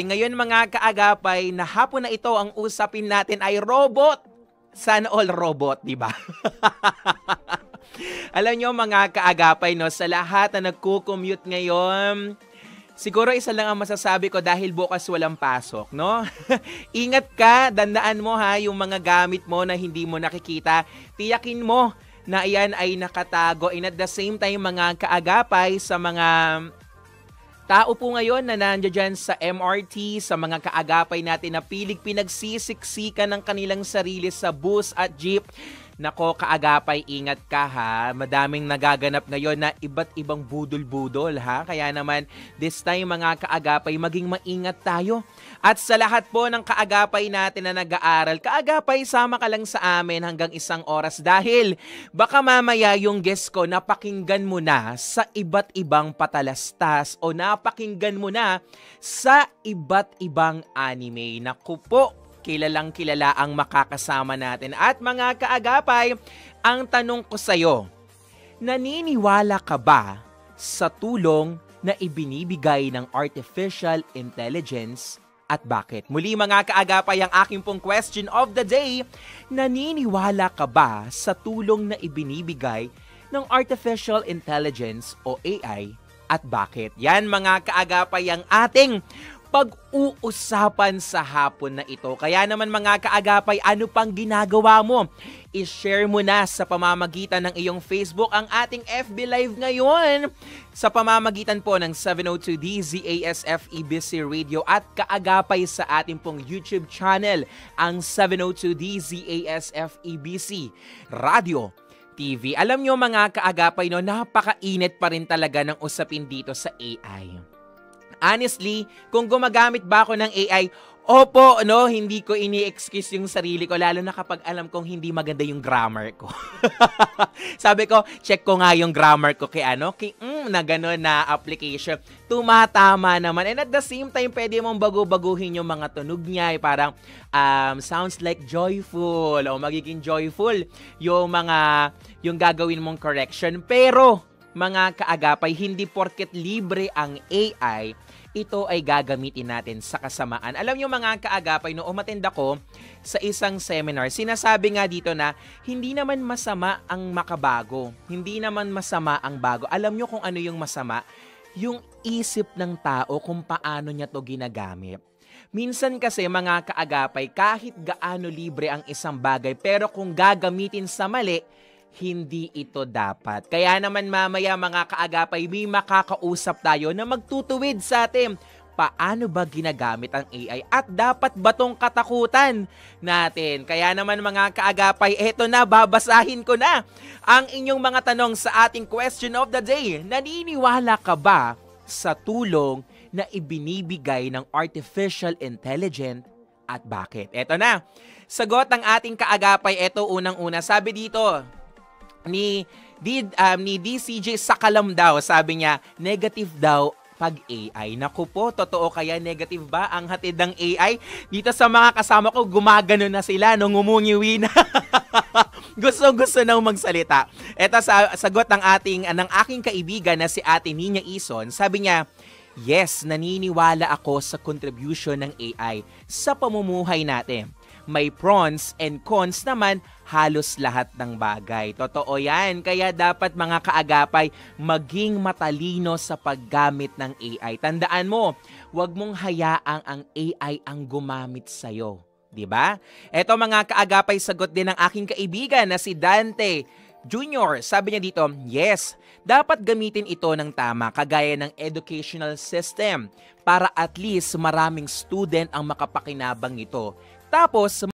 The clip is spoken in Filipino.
Ngayon mga kaagapay, na hapon na ito ang usapin natin ay robot. Sana all robot, di ba? Alam nyo mga kaagapay, no, sa lahat na nagko-commute ngayon, siguro isa lang ang masasabi ko dahil bukas walang pasok, no? Ingat ka, dandaan mo ha, yung mga gamit mo na hindi mo nakikita, tiyakin mo na iyan ay nakatago. And at the same time mga kaagapay, sa mga tao po ngayon na nandiyan sa MRT, sa mga kaagapay natin na pilig pinagsisiksikan ng kanilang sarili sa bus at jeep. Nako kaagapay, ingat ka ha. Madaming nagaganap ngayon na iba't ibang budol-budol ha. Kaya naman this time mga kaagapay, maging maingat tayo. At sa lahat po ng kaagapay natin na nag-aaral, kaagapay, sama ka lang sa amin hanggang 1 oras dahil baka mamaya yung guest ko napakinggan mo na sa iba't ibang patalastas o napakinggan mo na sa iba't ibang anime. Naku po, kilalang kilala ang makakasama natin. At mga kaagapay, ang tanong ko sa'yo, naniniwala ka ba sa tulong na ibinibigay ng artificial intelligence at bakit? Muli mga kaagapay, ang aking pong question of the day, naniniwala ka ba sa tulong na ibinibigay ng artificial intelligence o AI at bakit? Yan mga kaagapay ang ating pag-uusapan sa hapon na ito. Kaya naman mga kaagapay, ano pang ginagawa mo? I-share mo na sa pamamagitan ng iyong Facebook ang ating FB Live ngayon sa pamamagitan po ng 702 DZASF EBC Radio at kaagapay sa ating pong YouTube channel, ang 702 DZASF EBC Radio TV. Alam nyo mga kaagapay, no, napakainit pa rin talaga ng usapin dito sa AI. Honestly, kung gumagamit ba ako ng AI, opo, no, hindi ko ini-excuse yung sarili ko, lalo na kapag alam kong hindi maganda yung grammar ko. Sabi ko, check ko nga yung grammar ko kay na gano'n na application. Tumatama naman. And at the same time, pwede mong bago-baguhin yung mga tunog niya. Parang sounds like joyful o magiging joyful yung gagawin mong correction. Pero, mga kaagapay, hindi porket libre ang AI, ito ay gagamitin natin sa kasamaan. Alam nyo mga kaagapay, no, umattend ako sa isang seminar, sinasabi nga dito na hindi naman masama ang makabago. Hindi naman masama ang bago. Alam nyo kung ano yung masama? Yung isip ng tao kung paano niya to ginagamit. Minsan kasi mga kaagapay, kahit gaano libre ang isang bagay, pero kung gagamitin sa mali, hindi ito dapat. Kaya naman mamaya mga kaagapay, may makakausap tayo na magtutuwid sa atin. Paano ba ginagamit ang AI at dapat ba tong katakutan natin? Kaya naman mga kaagapay, eto na, babasahin ko na ang inyong mga tanong sa ating question of the day. Naniniwala ka ba sa tulong na ibinibigay ng artificial intelligence at bakit? Eto na, sagot ng ating kaagapay. Eto unang-una, sabi dito ni DCJ Sakalam daw, sabi niya, negative daw pag AI. Naku po, totoo kaya negative ba ang hatid ng AI? Dito sa mga kasama ko, gumagano na sila, nung umungiwi na. Gusto nang magsalita. Ito sagot ng aking kaibigan na si Ate Nina Ison, sabi niya, yes, naniniwala ako sa contribution ng AI sa pamumuhay natin. May pros and cons naman halos lahat ng bagay. Totoo yan. Kaya dapat mga kaagapay, maging matalino sa paggamit ng AI. Tandaan mo, huwag mong hayaang ang AI ang gumamit sa'yo. Diba? Eto mga kaagapay, sagot din ng aking kaibigan na si Dante Junior. Sabi niya dito, yes, dapat gamitin ito ng tama kagaya ng educational system para at least maraming student ang makapakinabang nito. Tapos,